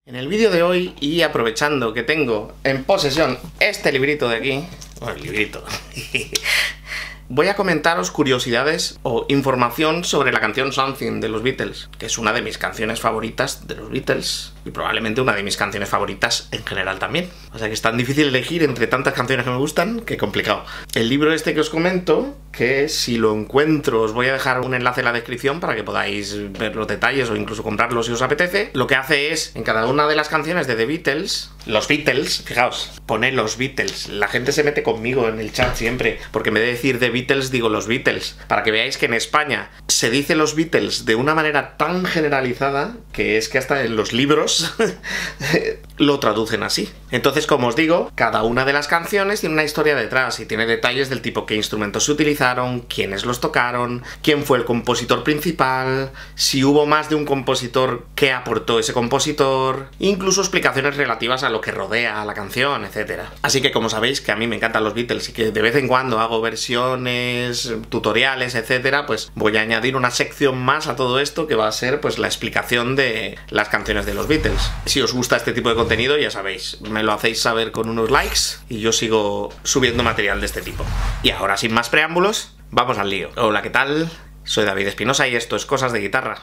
En el vídeo de hoy, y aprovechando que tengo en posesión este librito de aquí, bueno, el librito, voy a comentaros curiosidades o información sobre la canción Something de los Beatles, que es una de mis canciones favoritas de los Beatles y probablemente una de mis canciones favoritas en general también. O sea que es tan difícil elegir entre tantas canciones que me gustan que complicado. El libro este que os comento, que si lo encuentro os voy a dejar un enlace en la descripción para que podáis ver los detalles o incluso comprarlo si os apetece, lo que hace es, en cada una de las canciones de The Beatles, los Beatles, fijaos, pone los Beatles. La gente se mete conmigo en el chat siempre, porque en vez de decir The Beatles digo los Beatles, para que veáis que en España se dice los Beatles de una manera tan generalizada que es que hasta en los libros lo traducen así. Entonces, como os digo, cada una de las canciones tiene una historia detrás y tiene detalles del tipo qué instrumentos se utilizaron, quiénes los tocaron, quién fue el compositor principal, si hubo más de un compositor, qué aportó ese compositor, incluso explicaciones relativas a lo que rodea a la canción, etc. Así que como sabéis que a mí me encantan los Beatles y que de vez en cuando hago versiones, tutoriales, etc., pues voy a añadir una sección más a todo esto que va a ser pues la explicación de las canciones de los Beatles. Si os gusta este tipo de contenido, ya sabéis, me lo hacéis saber con unos likes y yo sigo subiendo material de este tipo. Y ahora, sin más preámbulos, vamos al lío. Hola, ¿qué tal? Soy David Espinosa y esto es Cosas de Guitarra.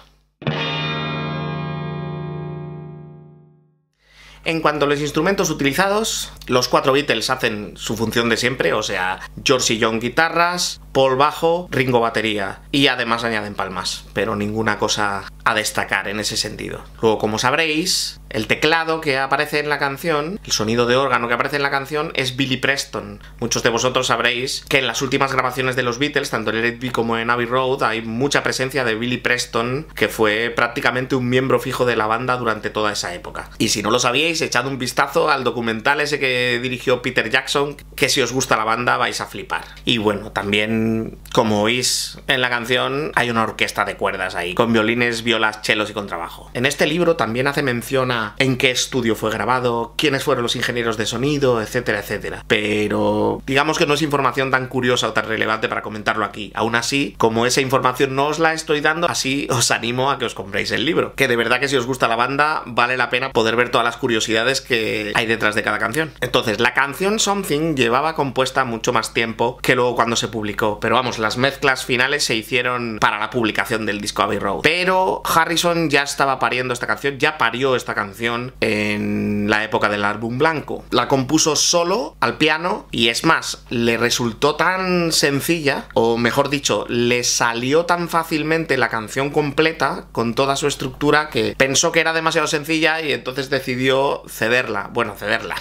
En cuanto a los instrumentos utilizados, los cuatro Beatles hacen su función de siempre, o sea, George y John guitarras, Paul bajo, Ringo batería, y además añaden palmas, pero ninguna cosa a destacar en ese sentido. Luego, como sabréis, el teclado que aparece en la canción, el sonido de órgano que aparece en la canción es Billy Preston. Muchos de vosotros sabréis que en las últimas grabaciones de los Beatles, tanto en Let It Be como en Abbey Road, hay mucha presencia de Billy Preston, que fue prácticamente un miembro fijo de la banda durante toda esa época. Y si no lo sabíais, echad un vistazo al documental ese que dirigió Peter Jackson, que si os gusta la banda vais a flipar. Y bueno, también, como oís en la canción, hay una orquesta de cuerdas ahí, con violines, violas, chelos y contrabajo. En este libro también hace mención a en qué estudio fue grabado, quiénes fueron los ingenieros de sonido, etcétera, etcétera. Pero digamos que no es información tan curiosa o tan relevante para comentarlo aquí. Aún así, como esa información no os la estoy dando, así os animo a que os compréis el libro. Que de verdad que si os gusta la banda, vale la pena poder ver todas las curiosidades que hay detrás de cada canción. Entonces, la canción Something llevaba compuesta mucho más tiempo que luego cuando se publicó. Pero vamos, las mezclas finales se hicieron para la publicación del disco Abbey Road. Pero Harrison ya estaba pariendo esta canción, ya parió esta canción en la época del álbum blanco. La compuso solo al piano y es más, le resultó tan sencilla, o mejor dicho, le salió tan fácilmente la canción completa con toda su estructura que pensó que era demasiado sencilla y entonces decidió cederla. Bueno, cederla.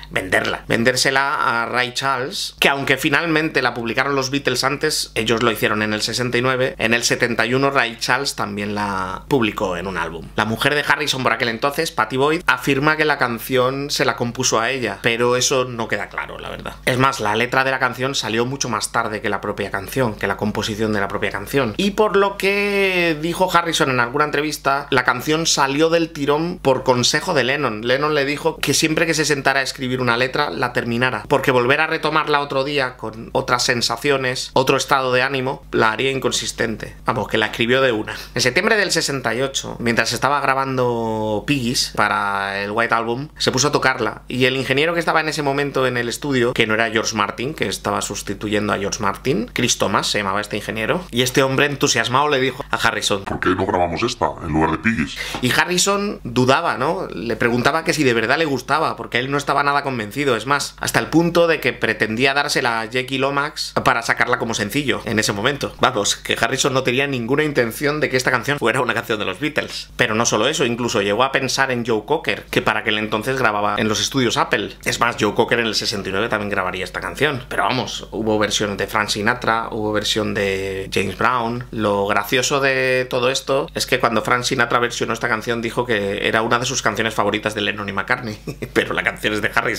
Vendérsela a Ray Charles, que aunque finalmente la publicaron los Beatles antes, ellos lo hicieron en el 69, en el 71 Ray Charles también la publicó en un álbum. La mujer de Harrison por aquel entonces, Pattie Boyd, afirma que la canción se la compuso a ella, pero eso no queda claro, la verdad. Es más, la letra de la canción salió mucho más tarde que la propia canción, que la composición de la propia canción. Y por lo que dijo Harrison en alguna entrevista, la canción salió del tirón por consejo de Lennon. Lennon le dijo que siempre que se sentara a escribir una letra, la terminara, porque volver a retomarla otro día con otras sensaciones, otro estado de ánimo, la haría inconsistente. Vamos, que la escribió de una. En septiembre del 68, mientras estaba grabando Piggies para el White Album, se puso a tocarla, y el ingeniero que estaba en ese momento en el estudio, que no era George Martin, que estaba sustituyendo a George Martin, Chris Thomas se llamaba este ingeniero, y este hombre entusiasmado le dijo a Harrison: ¿por qué no grabamos esta en lugar de Piggies? Y Harrison dudaba, ¿no? Le preguntaba que si de verdad le gustaba, porque él no estaba nada convencido, es más, hasta el punto de que pretendía dársela a Jackie Lomax para sacarla como sencillo en ese momento. Vamos, que Harrison no tenía ninguna intención de que esta canción fuera una canción de los Beatles. Pero no solo eso, incluso llegó a pensar en Joe Cocker, que para aquel entonces grababa en los estudios Apple. Es más, Joe Cocker en el 69 también grabaría esta canción. Pero vamos, hubo versiones de Frank Sinatra, hubo versión de James Brown. Lo gracioso de todo esto es que cuando Frank Sinatra versionó esta canción dijo que era una de sus canciones favoritas de Lennon y McCartney. Pero la canción es de Harrison.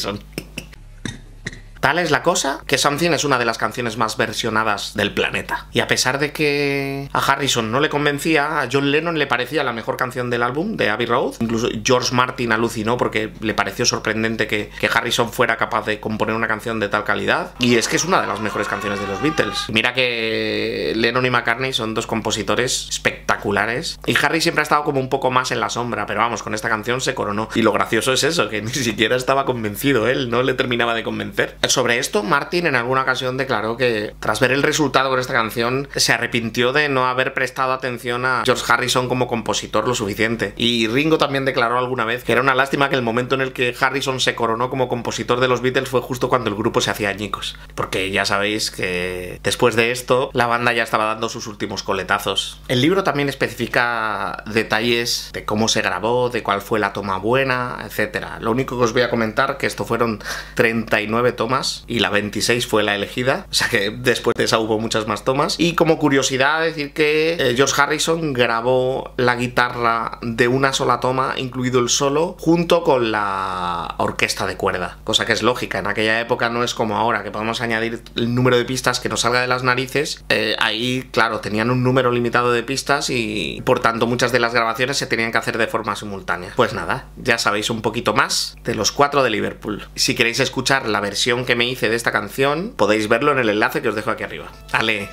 Tal es la cosa que Something es una de las canciones más versionadas del planeta. Y a pesar de que a Harrison no le convencía, a John Lennon le parecía la mejor canción del álbum, de Abbey Road. Incluso George Martin alucinó porque le pareció sorprendente que Harrison fuera capaz de componer una canción de tal calidad. Y es que es una de las mejores canciones de los Beatles. Mira que Lennon y McCartney son dos compositores espectaculares. Y Harry siempre ha estado como un poco más en la sombra, pero vamos, con esta canción se coronó. Y lo gracioso es eso, que ni siquiera estaba convencido él, no le terminaba de convencer. Sobre esto, Martin en alguna ocasión declaró que tras ver el resultado con esta canción se arrepintió de no haber prestado atención a George Harrison como compositor lo suficiente. Y Ringo también declaró alguna vez que era una lástima que el momento en el que Harrison se coronó como compositor de los Beatles fue justo cuando el grupo se hacía añicos. Porque ya sabéis que después de esto la banda ya estaba dando sus últimos coletazos. El libro también especifica detalles de cómo se grabó, de cuál fue la toma buena, etc. Lo único que os voy a comentar que esto fueron 39 tomas y la 26 fue la elegida, o sea que después de esa hubo muchas más tomas. Y como curiosidad decir que George Harrison grabó la guitarra de una sola toma, incluido el solo, junto con la orquesta de cuerda, cosa que es lógica. En aquella época no es como ahora, que podemos añadir el número de pistas que nos salga de las narices. Ahí, claro, tenían un número limitado de pistas y por tanto muchas de las grabaciones se tenían que hacer de forma simultánea. Pues nada, ya sabéis un poquito más de los 4 de Liverpool. Si queréis escuchar la versión que me hice de esta canción, podéis verlo en el enlace que os dejo aquí arriba. ¡Ale!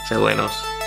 Sed buenos.